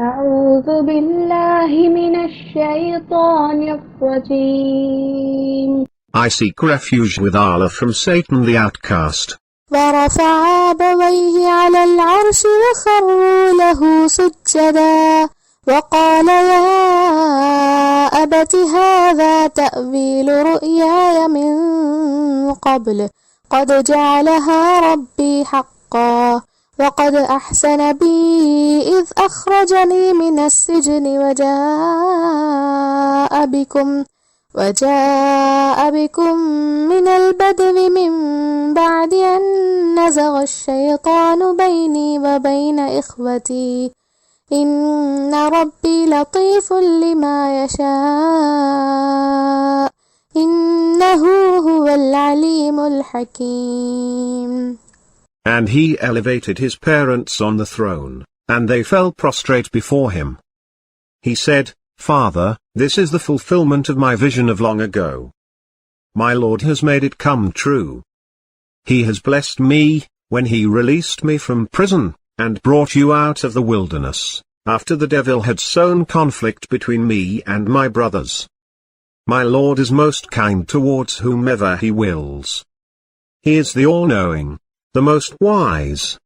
أعوذ بالله من الشيطان الرجيم. I seek refuge with Allah from Satan the outcast. ورفع أبويه على العرش وخروا له سجدا وقال يا أبت هذا تأويل رؤياي من قبل قد جعلها ربي حقا وقد أحسن بي إذ أخرجني من السجن وجاء بكم من البدو من بعد أن نزغ الشيطان بيني وبين إخوتي إن ربي لطيف لما يشاء إنه هو العليم الحكيم. And he elevated his parents on the throne, and they fell prostrate before him. He said, Father, this is the fulfillment of my vision of long ago. My Lord has made it come true. He has blessed me, when he released me from prison, and brought you out of the wilderness, after the devil had sown conflict between me and my brothers. My Lord is most kind towards whomever he wills. He is the all-knowing, the most wise.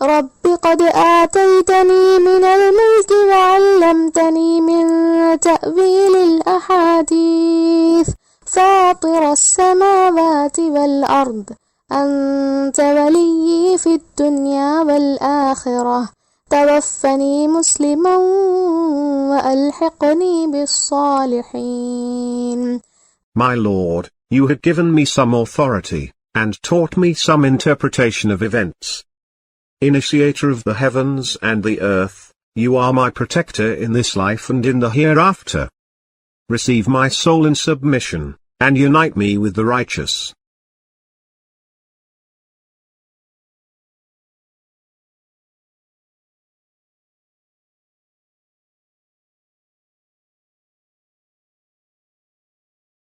رب قد آتيتني من الملك وعلمتني من تأويل الأحاديث فاطر السماوات والأرض أنت ولي في الدنيا والآخرة توفني مسلما وألحقني بالصالحين. My Lord, you had given me some authority, and taught me some interpretation of events. Initiator of the heavens and the earth, you are my protector in this life and in the hereafter. Receive my soul in submission, and unite me with the righteous.